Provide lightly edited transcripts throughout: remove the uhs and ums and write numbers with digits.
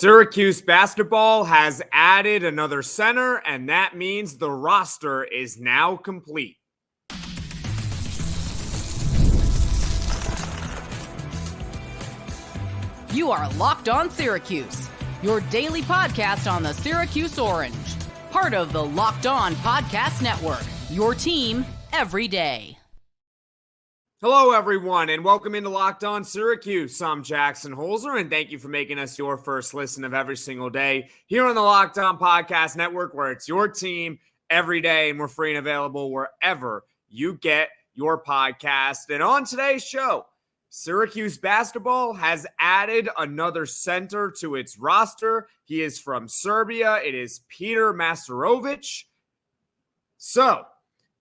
Syracuse Basketball has added another center, and that means the roster is now complete. You are Locked On Syracuse, your daily podcast on the Syracuse Orange. Part of the Locked On Podcast Network, your team every day. Hello, everyone, and welcome into Locked On Syracuse. I'm Jackson Holzer, and thank you for making us your first listen of every single day here on the Locked On Podcast Network, where it's your team every day, and we're free and available wherever you get your podcast. And on today's show, Syracuse Basketball has added another center to its roster. He is from Serbia. It is Petar Majstorovic. So,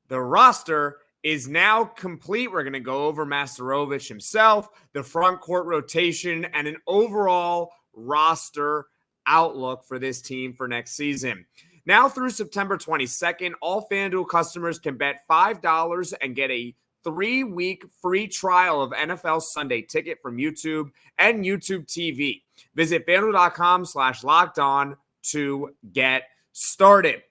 the roster is now complete. We're going to go over Majstorovic himself, the front court rotation, and an overall roster outlook for this team for next season. Now through September 22nd, all FanDuel customers can bet $5 and get a 3-week free trial of NFL Sunday Ticket from YouTube and YouTube TV. Visit FanDuel.com/lockedon to get started.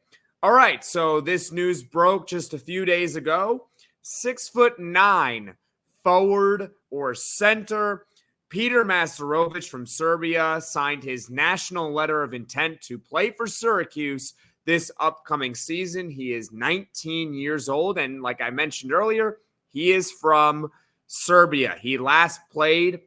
All right, so this news broke just a few days ago. 6'9" forward or center Petar Majstorovic from Serbia signed his national letter of intent to play for Syracuse this upcoming season. He is 19 years old, and like I mentioned earlier, he is from Serbia. He last played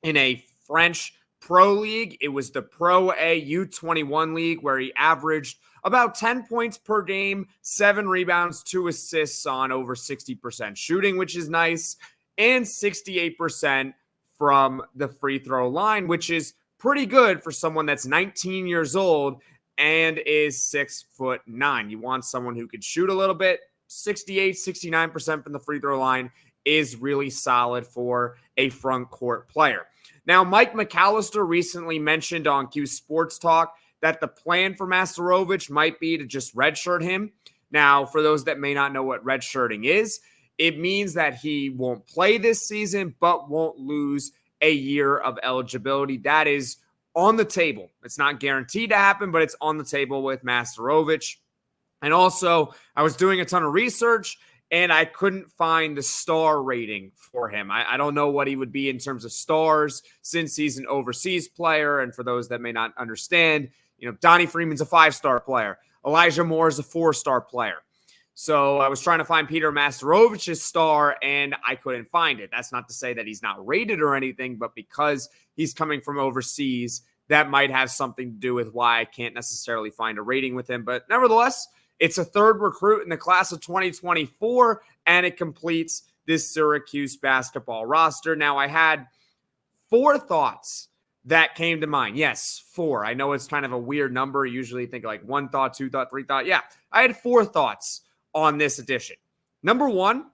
in a French pro league. It was the Pro A U21 league, where he averaged about 10 points per game, 7 rebounds, 2 assists on over 60% shooting, which is nice, and 68% from the free throw line, which is pretty good for someone that's 19 years old and is 6'9". You want someone who could shoot a little bit. 68, 69% from the free throw line is really solid for a front court player. Now, Mike McAllister recently mentioned on Cuse Sports Talk that the plan for Majstorovic might be to just redshirt him. Now, for those that may not know what redshirting is, it means that he won't play this season, but won't lose a year of eligibility. That is on the table. It's not guaranteed to happen, but it's on the table with Majstorovic. And also, I was doing a ton of research, and I couldn't find the star rating for him. I don't know what he would be in terms of stars, since he's an overseas player. And for those that may not understand, Donnie Freeman's a 5-star player. Elijah Moore is a 4-star player. So I was trying to find Petar Majstorovic's star, and I couldn't find it. That's not to say that he's not rated or anything, but because he's coming from overseas, that might have something to do with why I can't necessarily find a rating with him. But nevertheless, it's a third recruit in the class of 2024, and it completes this Syracuse basketball roster. Now, I had 4 thoughts that came to mind. Yes, 4. I know it's kind of a weird number. You usually think like 1 thought, 2 thought, 3 thought. Yeah, I had 4 thoughts on this edition. Number 1,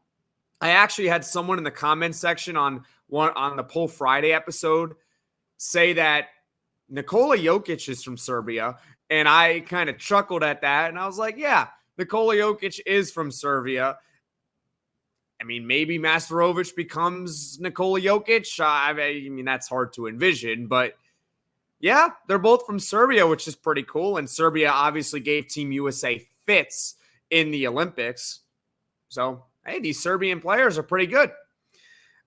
I actually had someone in the comments section on the Pull Friday episode say that Nikola Jokic is from Serbia, and I kind of chuckled at that, and I was like, yeah, Nikola Jokic is from Serbia. I mean, maybe Majstorovic becomes Nikola Jokic. I mean, that's hard to envision, but yeah, they're both from Serbia, which is pretty cool. And Serbia obviously gave Team USA fits in the Olympics. So, hey, these Serbian players are pretty good.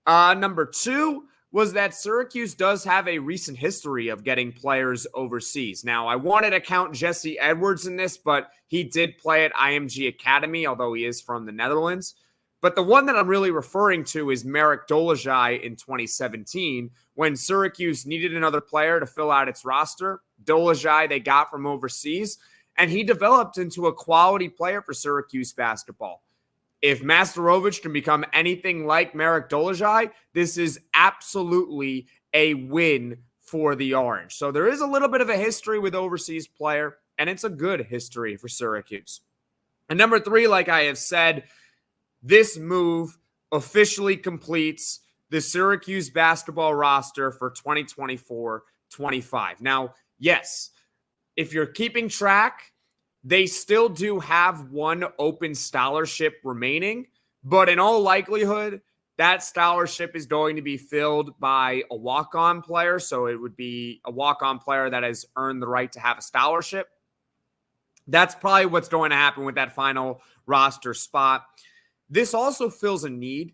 Number 2 was that Syracuse does have a recent history of getting players overseas. Now, I wanted to count Jesse Edwards in this, but he did play at IMG Academy, although he is from the Netherlands. But the one that I'm really referring to is Marek Dolezaj in 2017, when Syracuse needed another player to fill out its roster. Dolezaj they got from overseas, and he developed into a quality player for Syracuse basketball. If Majstorovic can become anything like Marek Dolezaj, this is absolutely a win for the Orange. So there is a little bit of a history with overseas player, and it's a good history for Syracuse. And number 3, like I have said, this move officially completes the Syracuse basketball roster for 2024-25. Now, yes, if you're keeping track, they still do have one open scholarship remaining, but in all likelihood, That scholarship is going to be filled by a walk-on player. So it would be a walk-on player that has earned the right to have a scholarship. That's probably what's going to happen with that final roster spot. This also fills a need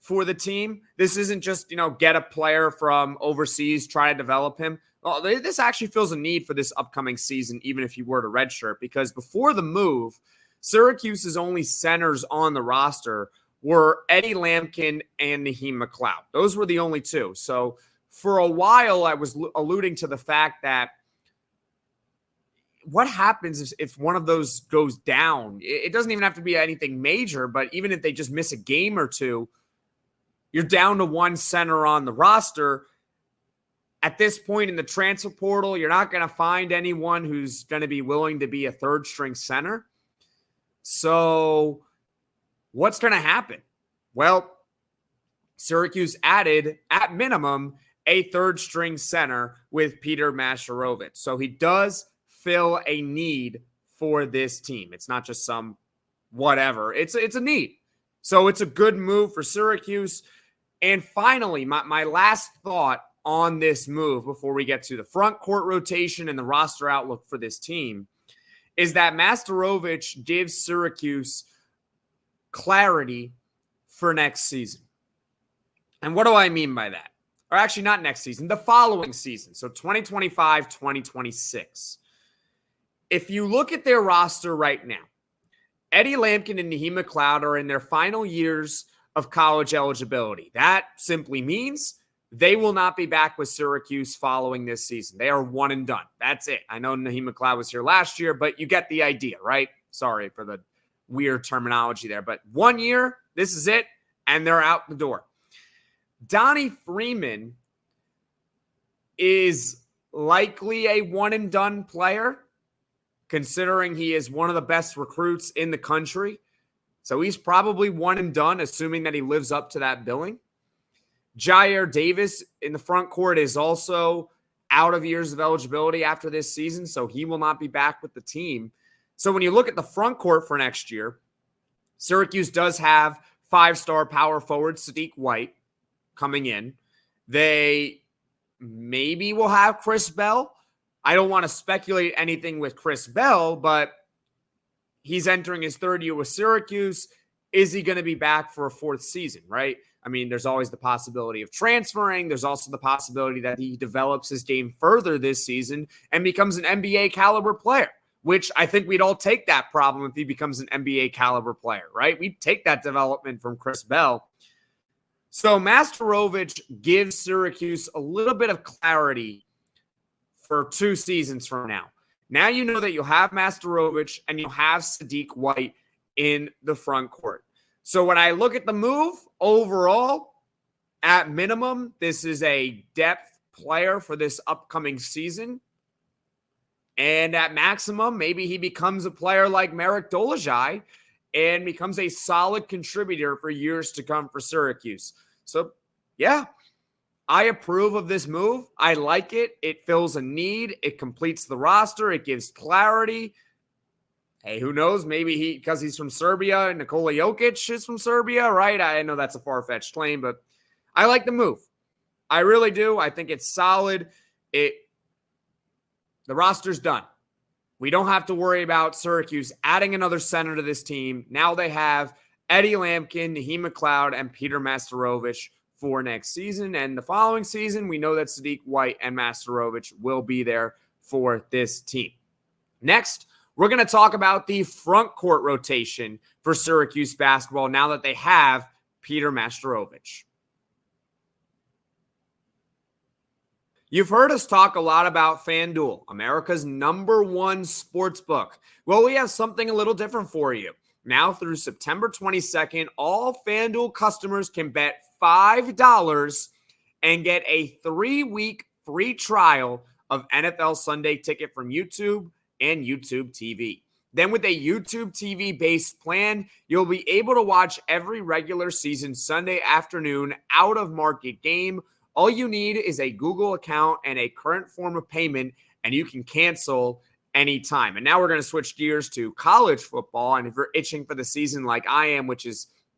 for the team. This isn't just, get a player from overseas, try to develop him. Well, this actually fills a need for this upcoming season, even if you were to redshirt, because before the move, Syracuse's only centers on the roster were Eddie Lampkin and Naheem McLeod. Those were the only two. So for a while, I was alluding to the fact that what happens if one of those goes down? It doesn't even have to be anything major, but even if they just miss a game or two, you're down to one center on the roster. At this point in the transfer portal, you're not going to find anyone who's going to be willing to be a third-string center. So what's going to happen? Well, Syracuse added, at minimum, a third-string center with Petar Majstorovic. So he does fill a need for this team. It's not just some whatever. It's a need. So it's a good move for Syracuse. And finally, my last thought on this move before we get to the front court rotation and the roster outlook for this team is that Majstorovic gives Syracuse clarity for next season. And what do I mean by that? Or actually not next season, the following season. So 2025, 2026. If you look at their roster right now, Eddie Lampkin and Naheem McLeod are in their final years of college eligibility. That simply means they will not be back with Syracuse following this season. They are one and done. That's it. I know Naheem McLeod was here last year, but you get the idea, right? Sorry for the weird terminology there, but 1 year, this is it, and they're out the door. Donnie Freeman is likely a one and done player, considering he is one of the best recruits in the country. So he's probably one and done, assuming that he lives up to that billing. Jyare Davis in the front court is also out of years of eligibility after this season, so he will not be back with the team. So when you look at the front court for next year, Syracuse does have five-star power forward Sadiq White coming in. They maybe will have Chris Bell. I don't want to speculate anything with Chris Bell, but he's entering his third year with Syracuse. Is he going to be back for a fourth season, right? I mean, there's always the possibility of transferring. There's also the possibility that he develops his game further this season and becomes an NBA caliber player, which I think we'd all take that problem if he becomes an NBA caliber player, right? We'd take that development from Chris Bell. So Majstorovic gives Syracuse a little bit of clarity for 2 seasons from now. Now you know that you'll have Majstorovic and you'll have Sadiq White in the front court. So when I look at the move overall, at minimum, this is a depth player for this upcoming season. And at maximum, maybe he becomes a player like Marek Dolezaj and becomes a solid contributor for years to come for Syracuse. So, yeah, I approve of this move. I like it. It fills a need. It completes the roster. It gives clarity. Hey, who knows? Maybe because he's from Serbia and Nikola Jokic is from Serbia, right? I know that's a far-fetched claim, but I like the move. I really do. I think it's solid. The roster's done. We don't have to worry about Syracuse adding another center to this team. Now they have Eddie Lampkin, Naheem McLeod, and Petar Majstorovic for next season. And the following season, we know that Sadiq White and Majstorovic will be there for this team. Next, we're going to talk about the front court rotation for Syracuse basketball now that they have Petar Majstorovic. You've heard us talk a lot about FanDuel, America's #1 sports book. Well, we have something a little different for you. Now through September 22nd, all FanDuel customers can bet $5 and get a 3-week free trial of NFL Sunday Ticket from YouTube and YouTube TV. Then with a YouTube TV-based plan, you'll be able to watch every regular season Sunday afternoon out-of-market game. All you need is a Google account and a current form of payment, and you can cancel anytime. And now we're going to switch gears to college football. And if you're itching for the season like I am,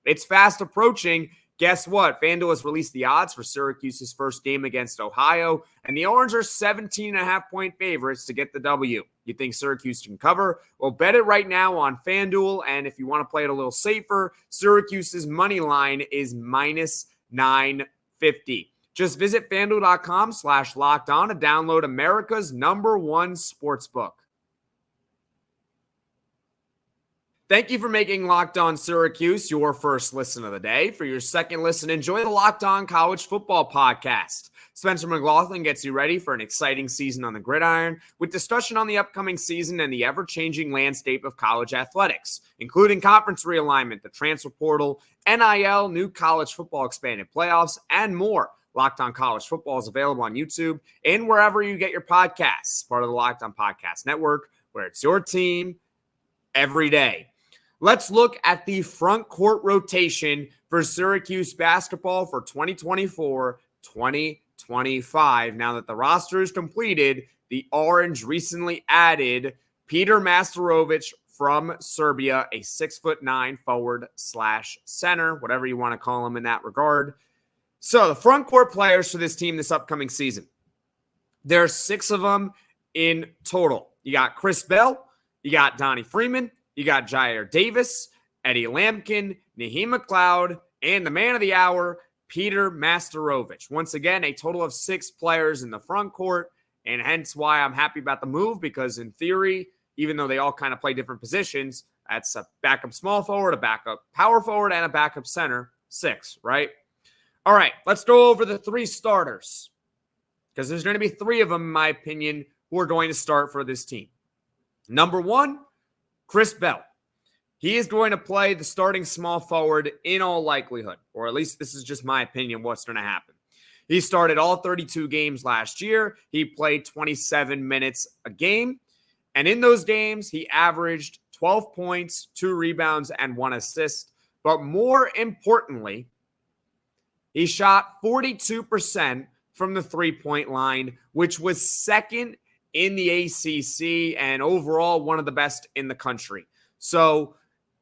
it's fast approaching, Guess what? FanDuel has released the odds for Syracuse's first game against Ohio, and the Orange are 17.5-point favorites to get the W. You think Syracuse can cover? Well, bet it right now on FanDuel, and if you want to play it a little safer, Syracuse's money line is minus 950. Just visit FanDuel.com/LockedOn to download America's #1 sportsbook. Thank you for making Locked On Syracuse your first listen of the day. For your second listen, enjoy the Locked On College Football Podcast. Spencer McLaughlin gets you ready for an exciting season on the gridiron with discussion on the upcoming season and the ever-changing landscape of college athletics, including conference realignment, the transfer portal, NIL, new college football expanded playoffs, and more. Locked On College Football is available on YouTube and wherever you get your podcasts, part of the Locked On Podcast Network, where it's your team every day. Let's look at the front court rotation for Syracuse basketball for 2024-2025. Now that the roster is completed, the Orange recently added Petar Majstorovic from Serbia, a 6'9" forward/center, whatever you want to call him in that regard. So the front court players for this team this upcoming season, there are 6 of them in total. You got Chris Bell, you got Donnie Freeman, you got Jyare Davis, Eddie Lampkin, Naheem McLeod, and the man of the hour, Petar Majstorovic. Once again, a total of 6 players in the front court, and hence why I'm happy about the move, because in theory, even though they all kind of play different positions, that's a backup small forward, a backup power forward, and a backup center. 6, right? All right, let's go over the 3 starters, because there's going to be 3 of them, in my opinion, who are going to start for this team. Number 1, Chris Bell. He is going to play the starting small forward in all likelihood, or at least this is just my opinion what's going to happen. He started all 32 games last year. He played 27 minutes a game, and in those games, he averaged 12 points, 2 rebounds, and 1 assist. But more importantly, he shot 42% from the three-point line, which was second in the ACC and overall one of the best in the country. So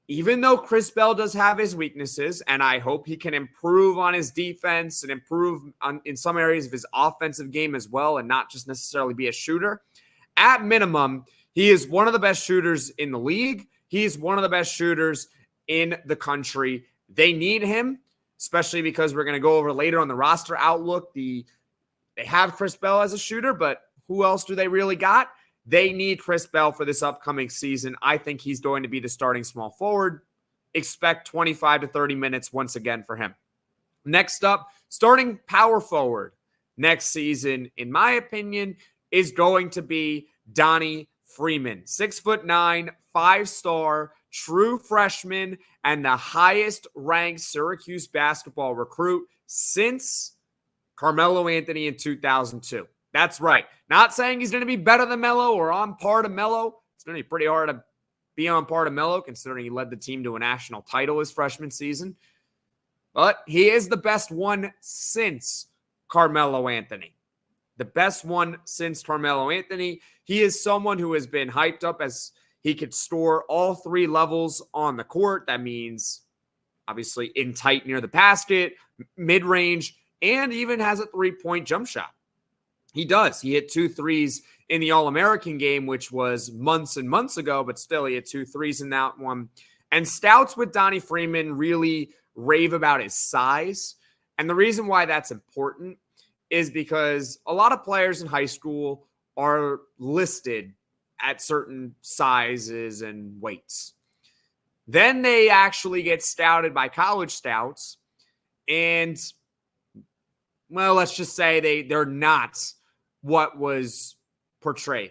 even though Chris Bell does have his weaknesses, and I hope he can improve on his defense and improve in some areas of his offensive game as well and not just necessarily be a shooter, at minimum, he is one of the best shooters in the league. He's one of the best shooters in the country. They need him, especially because we're going to go over later on the roster outlook. They have Chris Bell as a shooter, but who else do they really got? They need Chris Bell for this upcoming season. I think he's going to be the starting small forward. Expect 25 to 30 minutes once again for him. Next up, starting power forward next season, in my opinion, is going to be Donnie Freeman. 6'9", 5-star, true freshman, and the highest ranked Syracuse basketball recruit since Carmelo Anthony in 2002. That's right. Not saying he's going to be better than Melo or on par to Melo. It's going to be pretty hard to be on par to Melo, considering he led the team to a national title his freshman season. But he is the best one since Carmelo Anthony. The best one since Carmelo Anthony. He is someone who has been hyped up as he could score all 3 levels on the court. That means, obviously, in tight near the basket, mid-range, and even has a 3-point jump shot. He does. He hit 2 threes in the All-American game, which was months and months ago, but still he had 2 threes in that one. And scouts with Donnie Freeman really rave about his size. And the reason why that's important is because a lot of players in high school are listed at certain sizes and weights. Then they actually get scouted by college scouts, and, well, let's just say they're not what was portrayed.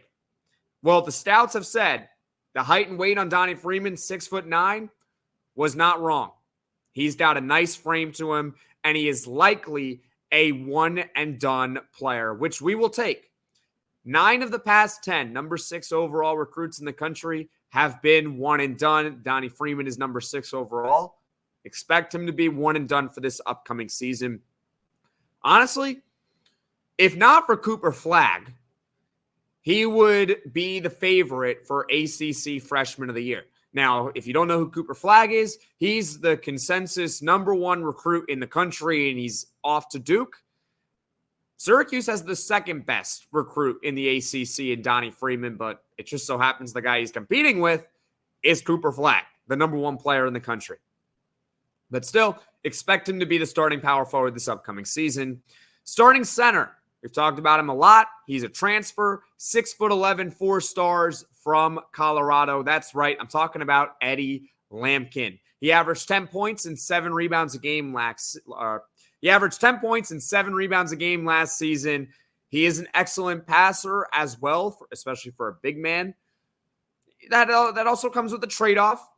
Well, the scouts have said the height and weight on Donnie Freeman, 6'9", was not wrong. He's got a nice frame to him, and he is likely a one-and-done player, which we will take. 9 of the past 10 number 6 overall recruits in the country have been one-and-done. Donnie Freeman is number 6 overall. Expect him to be one-and-done for this upcoming season. Honestly, if not for Cooper Flagg, he would be the favorite for ACC Freshman of the Year. Now, if you don't know who Cooper Flagg is, he's the consensus number one recruit in the country, and he's off to Duke. Syracuse has the second best recruit in the ACC in Donnie Freeman, but it just so happens the guy he's competing with is Cooper Flagg, the number one player in the country. But still, expect him to be the starting power forward this upcoming season. Starting center, we've talked about him a lot. He's a transfer, 6'11", 4 stars from Colorado. That's right, I'm talking about Eddie Lampkin. He averaged 10 points and 7 rebounds a game last season. He is an excellent passer as well, especially for a big man. That also comes with a trade-off.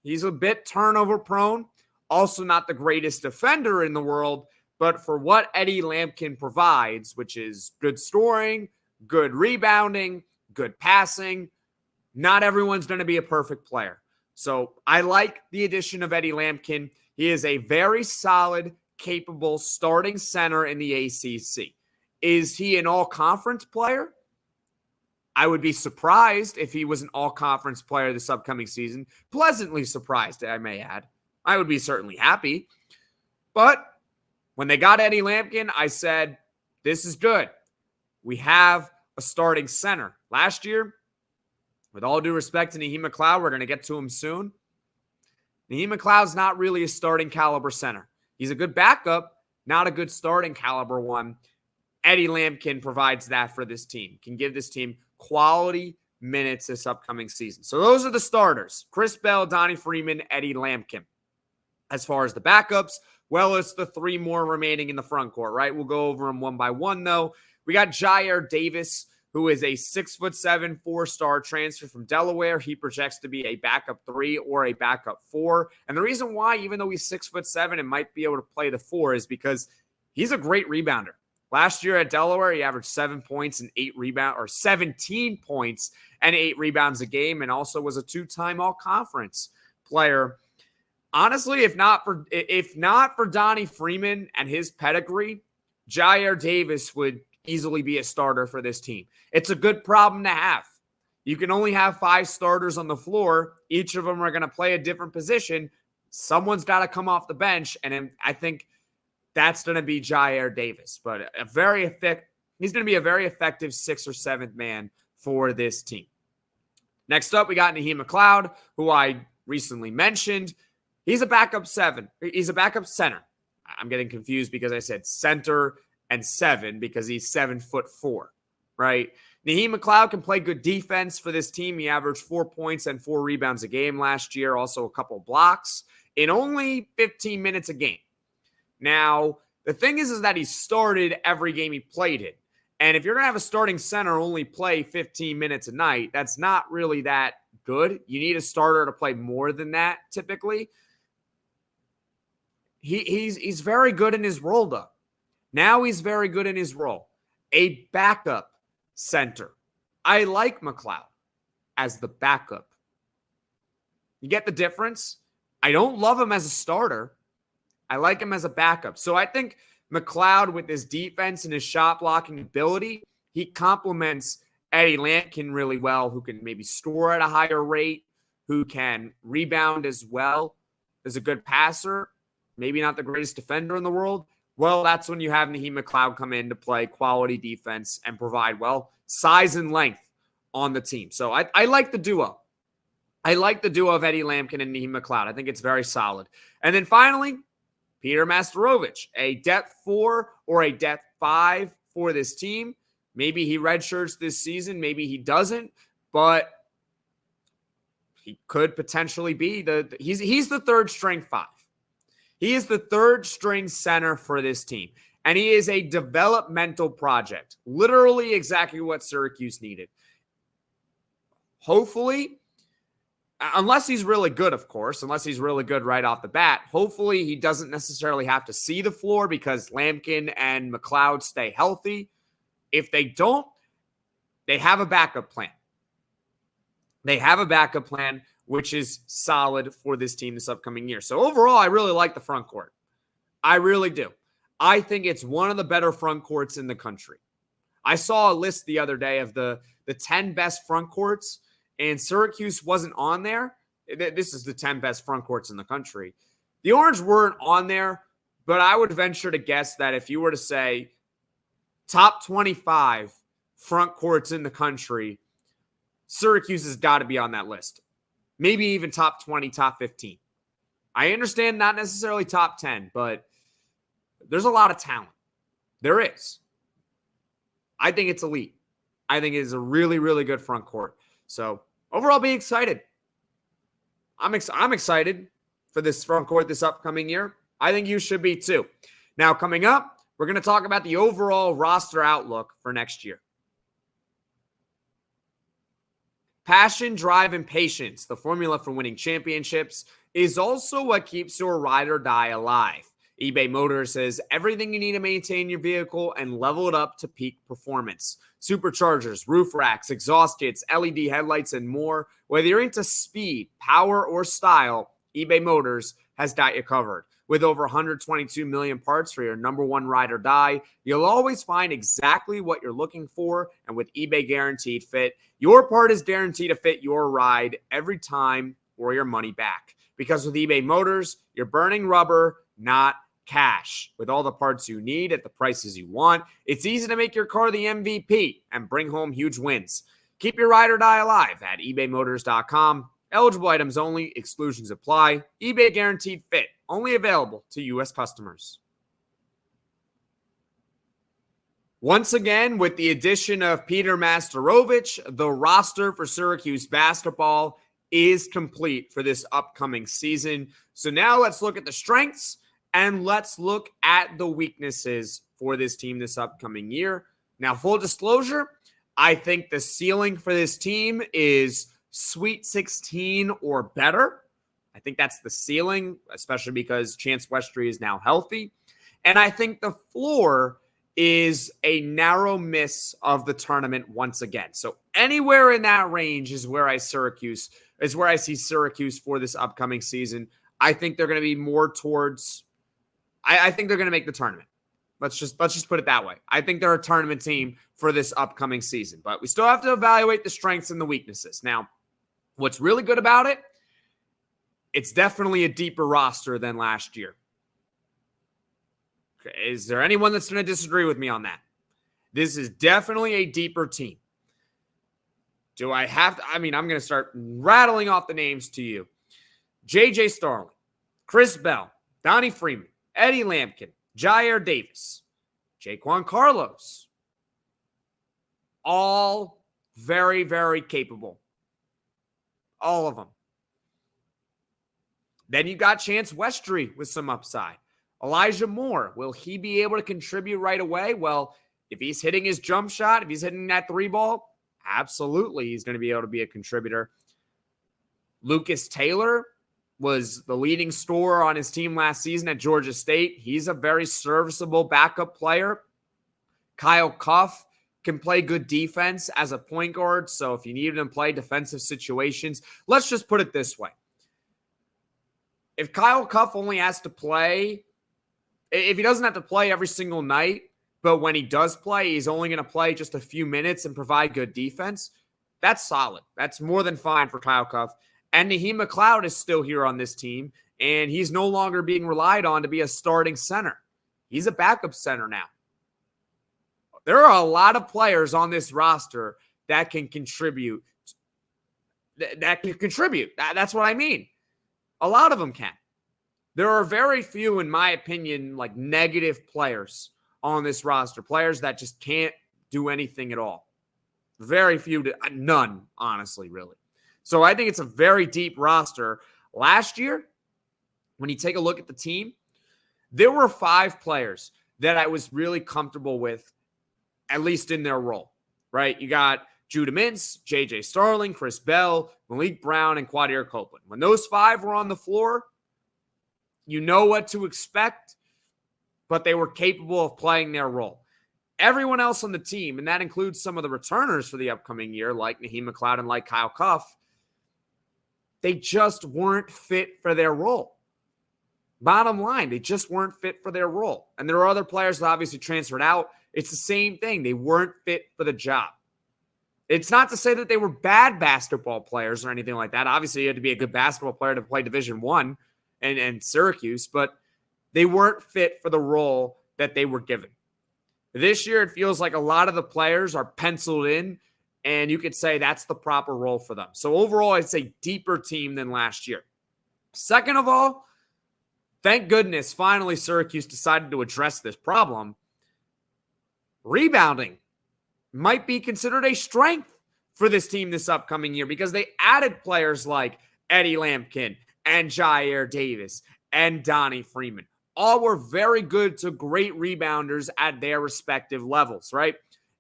He's a bit turnover prone. Also not the greatest defender in the world, but for what Eddie Lampkin provides, which is good scoring, good rebounding, good passing, not everyone's going to be a perfect player. So I like the addition of Eddie Lampkin. He is a very solid, capable starting center in the ACC. Is he an all-conference player? I would be surprised if he was an all-conference player this upcoming season. Pleasantly surprised, I may add. I would be certainly happy. But when they got Eddie Lampkin, I said, this is good. We have a starting center. Last year, with all due respect to Naheem McLeod, we're going to get to him soon. Naheem McLeod's not really a starting caliber center. He's a good backup, not a good starting caliber one. Eddie Lampkin provides that for this team, can give this team quality minutes this upcoming season. So those are the starters: Chris Bell, Donnie Freeman, Eddie Lampkin. As far as the backups, well, it's the 3 more remaining in the front court, right? We'll go over them one by one, though. We got Jyare Davis, who is a 6'7", 4-star transfer from Delaware. He projects to be a backup 3 or a backup 4. And the reason why, even though he's 6'7" and might be able to play the 4, is because he's a great rebounder. Last year at Delaware, he averaged 17 points and 8 rebounds a game, and also was a 2-time all-conference player. Honestly, if not for Donnie Freeman and his pedigree, Jyare Davis would easily be a starter for this team. It's a good problem to have. You can only have 5 starters on the floor. Each of them are going to play a different position. Someone's got to come off the bench, and I think that's going to be Jyare Davis. But he's going to be a very effective 6th or 7th man for this team. Next up, we got Naheem McLeod, who I recently mentioned. He's a backup 7. He's a backup center. I'm getting confused because I said center and 7 because he's 7'4", right? Naheem McLeod can play good defense for this team. He averaged 4 points and 4 rebounds a game last year, also a couple blocks in only 15 minutes a game. Now, the thing is that he started every game he played in. And if you're going to have a starting center only play 15 minutes a night, that's not really that good. You need a starter to play more than that typically. He's very good in his role, though. Now he's very good in his role. A backup center. I like McLeod as the backup. You get the difference? I don't love him as a starter. I like him as a backup. So I think McLeod, with his defense and his shot blocking ability, he complements Eddie Lampkin really well, who can maybe score at a higher rate, who can rebound as well, is a good passer, maybe not the greatest defender in the world. Well, that's when you have Naheem McLeod come in to play quality defense and provide, well, size and length on the team. So I like the duo. I like the duo of Eddie Lampkin and Naheem McLeod. I think it's very solid. And then finally, Petar Majstorovic, a depth 4 or a depth 5 for this team. Maybe he redshirts this season. Maybe he doesn't. But he could potentially be he's the third string 5. He is the third string center for this team. And he is a developmental project. Literally exactly what Syracuse needed. Hopefully, unless he's really good, of course, unless he's really good right off the bat, hopefully he doesn't necessarily have to see the floor because Lampkin and McLeod stay healthy. If they don't, they have a backup plan. They have a backup plan, which is solid for this team this upcoming year. So overall, I really like the front court. I really do. I think it's one of the better front courts in the country. I saw a list the other day of the 10 best front courts, and Syracuse wasn't on there. This is the 10 best front courts in the country. The Orange weren't on there, but I would venture to guess that if you were to say top 25 front courts in the country, Syracuse has got to be on that list. Maybe even top 20, top 15. I understand not necessarily top 10, but there's a lot of talent. There is. I think it's elite. I think it is a really, really good front court. So overall, be excited. I'm excited for this front court this upcoming year. I think you should be too. Now, coming up, we're going to talk about the overall roster outlook for next year. Passion, drive, and patience, the formula for winning championships, is also what keeps your ride or die alive. eBay Motors has everything you need to maintain your vehicle and level it up to peak performance. Superchargers, roof racks, exhaust kits, LED headlights, and more. Whether you're into speed, power, or style, eBay Motors has got you covered. With over 122 million parts for your number one ride or die, you'll always find exactly what you're looking for. And with eBay Guaranteed Fit, your part is guaranteed to fit your ride every time or your money back. Because with eBay Motors, you're burning rubber, not cash. With all the parts you need at the prices you want, it's easy to make your car the MVP and bring home huge wins. Keep your ride or die alive at ebaymotors.com. Eligible items only. Exclusions apply. eBay Guaranteed Fit. Only available to U.S. customers. Once again, with the addition of Petar Majstorovic, the roster for Syracuse basketball is complete for this upcoming season. So now let's look at the strengths and let's look at the weaknesses for this team this upcoming year. Now, full disclosure, I think the ceiling for this team is Sweet 16 or better. I think that's the ceiling, especially because Chance Westry is now healthy. And I think the floor is a narrow miss of the tournament once again. So anywhere in that range is where I see Syracuse for this upcoming season. I think they're going to be more towards I think they're going to make the tournament. Let's just put it that way. I think they're a tournament team for this upcoming season, but we still have to evaluate the strengths and the weaknesses. Now, what's really good about it, it's definitely a deeper roster than last year. Okay, is there anyone that's going to disagree with me on that? This is definitely a deeper team. Do I have to? I mean, I'm going to start rattling off the names to you. J.J. Starling, Chris Bell, Donnie Freeman, Eddie Lampkin, Jyare Davis, Jaquan Carlos. All very, very capable. All of them. Then you got Chance Westry with some upside. Elijah Moore, will he be able to contribute right away? Well, if he's hitting his jump shot, if he's hitting that three ball, absolutely he's going to be able to be a contributor. Lucas Taylor was the leading scorer on his team last season at Georgia State. He's a very serviceable backup player. Kyle Cuff can play good defense as a point guard, so if you need him to play defensive situations, let's just put it this way. If Kyle Cuff only has to play, if he doesn't have to play every single night, but when he does play, he's only going to play just a few minutes and provide good defense, that's solid. That's more than fine for Kyle Cuff. And Naheem McLeod is still here on this team, and he's no longer being relied on to be a starting center. He's a backup center now. There are a lot of players on this roster that can contribute. That's what I mean. A lot of them can. There are very few, in my opinion, like negative players on this roster. Players that just can't do anything at all. Very few, none, honestly, really. So I think it's a very deep roster. Last year, when you take a look at the team, there were 5 players that I was really comfortable with, at least in their role, right? You got Judah Mintz, J.J. Starling, Chris Bell, Malik Brown, and Quadir Copeland. When those 5 were on the floor, you know what to expect, but they were capable of playing their role. Everyone else on the team, and that includes some of the returners for the upcoming year, like Naheem McLeod and like Kyle Cuff, they just weren't fit for their role. Bottom line, they just weren't fit for their role. And there are other players that obviously transferred out. It's the same thing. They weren't fit for the job. It's not to say that they were bad basketball players or anything like that. Obviously, you had to be a good basketball player to play Division I and Syracuse, but they weren't fit for the role that they were given. This year, it feels like a lot of the players are penciled in, and you could say that's the proper role for them. So overall, it's a deeper team than last year. Second of all, thank goodness, finally, Syracuse decided to address this problem. Rebounding might be considered a strength for this team this upcoming year because they added players like Eddie Lampkin and Jyare Davis and Donnie Freeman. All were very good to great rebounders at their respective levels, right?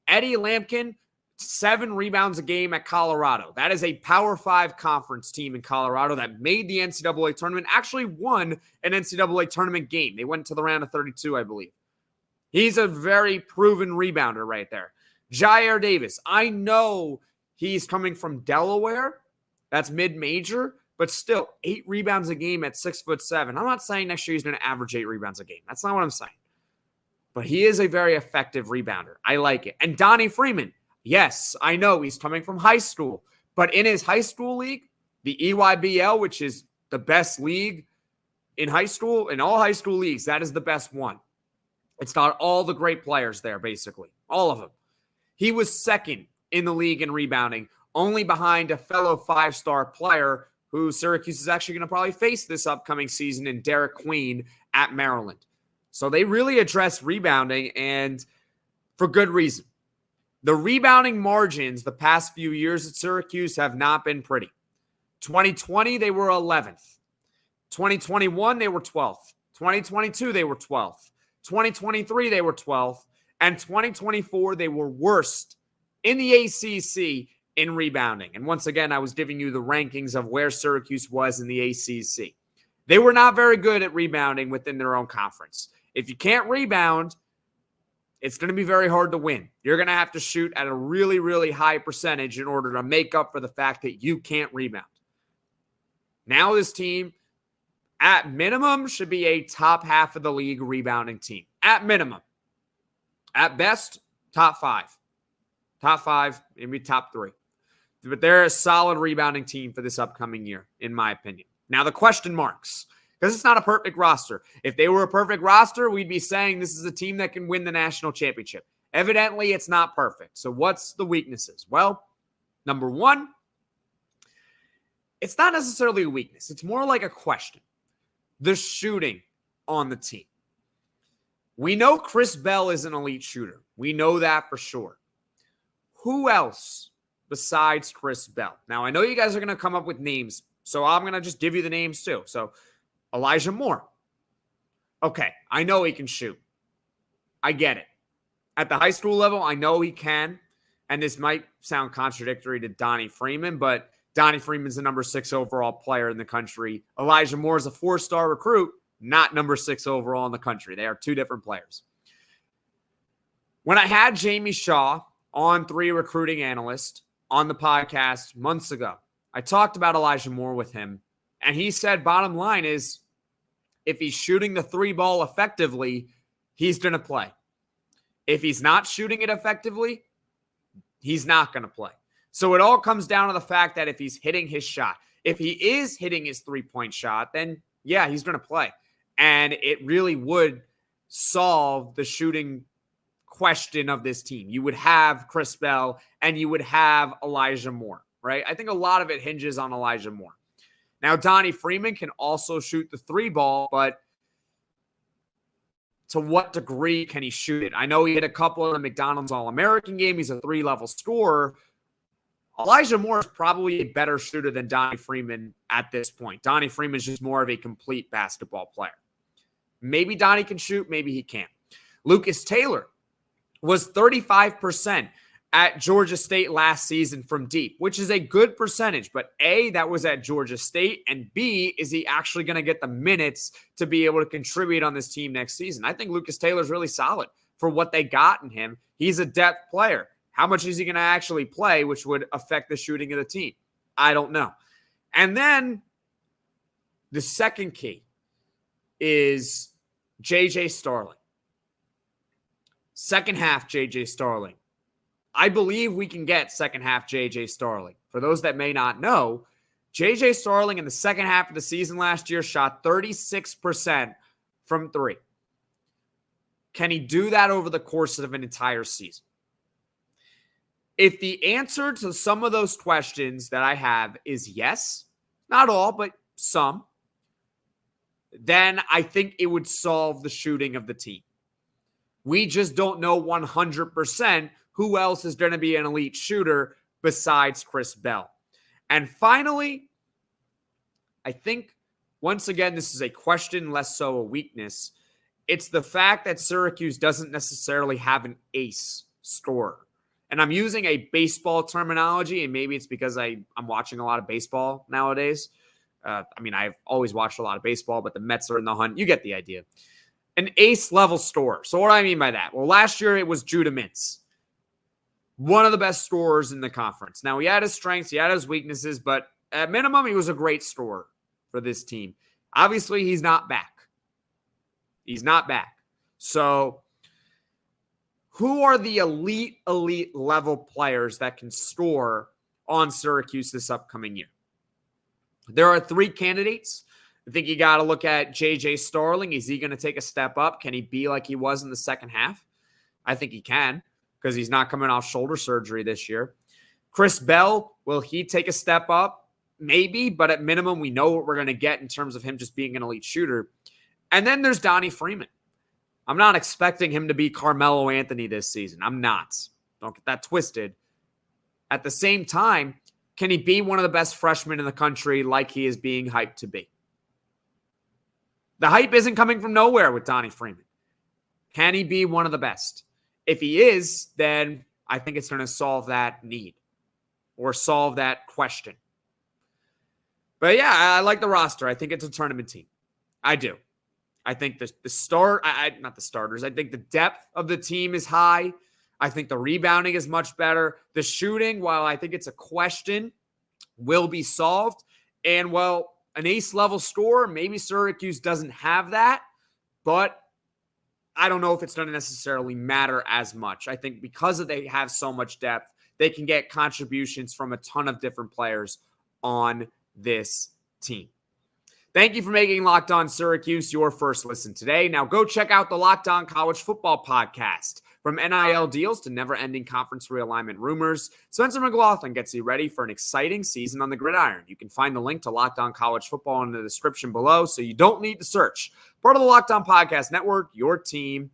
Eddie Lampkin, 7 rebounds a game at Colorado. That is a Power 5 conference team in Colorado that made the NCAA tournament, actually won an NCAA tournament game. They went to the round of 32, I believe. He's a very proven rebounder right there. Jyare Davis, I know he's coming from Delaware. That's mid-major, but still 8 rebounds a game at 6'7". I'm not saying next year he's going to average 8 rebounds a game. That's not what I'm saying. But he is a very effective rebounder. I like it. And Donnie Freeman, yes, I know he's coming from high school, but in his high school league, the EYBL, which is the best league in high school, in all high school leagues, that is the best one. It's got all the great players there, basically. All of them. He was second in the league in rebounding, only behind a fellow 5-star player who Syracuse is actually going to probably face this upcoming season in Derek Queen at Maryland. So they really address rebounding, and for good reason. The rebounding margins the past few years at Syracuse have not been pretty. 2020, they were 11th. 2021, they were 12th. 2022, they were 12th. 2023, they were 12th. And 2024, they were worst in the ACC in rebounding. And once again, I was giving you the rankings of where Syracuse was in the ACC. They were not very good at rebounding within their own conference. If you can't rebound, it's going to be very hard to win. You're going to have to shoot at a really, really high percentage in order to make up for the fact that you can't rebound. Now this team, at minimum, should be a top half of the league rebounding team. At minimum. At best, top 5. Top 5, maybe top 3. But they're a solid rebounding team for this upcoming year, in my opinion. Now, the question marks, because it's not a perfect roster. If they were a perfect roster, we'd be saying this is a team that can win the national championship. Evidently, it's not perfect. So what's the weaknesses? Well, number one, it's not necessarily a weakness. It's more like a question. The shooting on the team. We know Chris Bell is an elite shooter. We know that for sure. Who else besides Chris Bell? Now, I know you guys are going to come up with names, so I'm going to just give you the names too. So, Elijah Moore. Okay, I know he can shoot. I get it. At the high school level, I know he can. And this might sound contradictory to Donnie Freeman, but Donnie Freeman's the number 6 overall player in the country. Elijah Moore is a 4-star recruit, not number 6 overall in the country. They are 2 different players. When I had Jamie Shaw on 3 Recruiting Analyst on the podcast months ago, I talked about Elijah Moore with him, and he said bottom line is if he's shooting the 3 ball effectively, he's going to play. If he's not shooting it effectively, he's not going to play. So it all comes down to the fact that if he's hitting his shot, if he is hitting his 3-point shot, then yeah, he's going to play. And it really would solve the shooting question of this team. You would have Chris Bell and you would have Elijah Moore, right? I think a lot of it hinges on Elijah Moore. Now, Donnie Freeman can also shoot the 3 ball, but to what degree can he shoot it? I know he hit a couple in the McDonald's All-American game. He's a 3-level scorer. Elijah Moore is probably a better shooter than Donnie Freeman at this point. Donnie Freeman is just more of a complete basketball player. Maybe Donnie can shoot, maybe he can't. Lucas Taylor was 35% at Georgia State last season from deep, which is a good percentage. But A, that was at Georgia State, and B, is he actually going to get the minutes to be able to contribute on this team next season? I think Lucas Taylor's really solid for what they got in him. He's a depth player. How much is he going to actually play, which would affect the shooting of the team? I don't know. And then the second key is J.J. Starling. Second half, J.J. Starling. I believe we can get second half J.J. Starling. For those that may not know, J.J. Starling in the second half of the season last year shot 36% from three. Can he do that over the course of an entire season? If the answer to some of those questions that I have is yes, not all, but some, then I think it would solve the shooting of the team. We just don't know 100% who else is going to be an elite shooter besides Chris Bell. And finally, I think, once again, this is a question, less so a weakness. It's the fact that Syracuse doesn't necessarily have an ace scorer. And I'm using a baseball terminology, and maybe it's because I'm watching a lot of baseball nowadays. I've always watched a lot of baseball, but the Mets are in the hunt. You get the idea. An ace-level scorer. So what do I mean by that? Well, last year it was Judah Mintz, one of the best scorers in the conference. Now, he had his strengths, he had his weaknesses, but at minimum, he was a great scorer for this team. Obviously, he's not back. He's not back. So who are the elite level players that can score on Syracuse this upcoming year? There are three candidates. I think you got to look at J.J. Starling. Is he going to take a step up? Can he be like he was in the second half? I think he can, because he's not coming off shoulder surgery this year. Chris Bell, will he take a step up? Maybe, but at minimum, we know what we're going to get in terms of him just being an elite shooter. And then there's Donnie Freeman. I'm not expecting him to be Carmelo Anthony this season. I'm not. Don't get that twisted. At the same time, can he be one of the best freshmen in the country like he is being hyped to be? The hype isn't coming from nowhere with Donnie Freeman. Can he be one of the best? If he is, then I think it's going to solve that need or solve that question. But yeah, I like the roster. I think it's a tournament team. I do. I think not the starters. I think the depth of the team is high. I think the rebounding is much better. The shooting, while I think it's a question, will be solved. And well, an ace-level scorer, maybe Syracuse doesn't have that, but I don't know if it's going to necessarily matter as much. I think because they have so much depth, they can get contributions from a ton of different players on this team. Thank you for making Locked On Syracuse your first listen today. Now go check out the Locked On College Football Podcast. From NIL deals to never-ending conference realignment rumors, Spencer McLaughlin gets you ready for an exciting season on the gridiron. You can find the link to Locked On College Football in the description below, so you don't need to search. Part of the Locked On Podcast Network, your team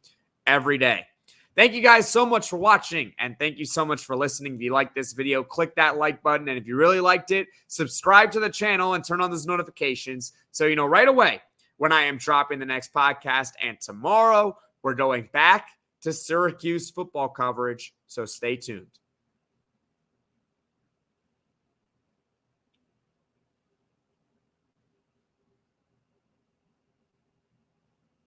every day. Thank you guys so much for watching, and thank you so much for listening. If you like this video, click that like button, and if you really liked it, subscribe to the channel and turn on those notifications so you know right away when I am dropping the next podcast. And tomorrow, we're going back to Syracuse football coverage, so stay tuned.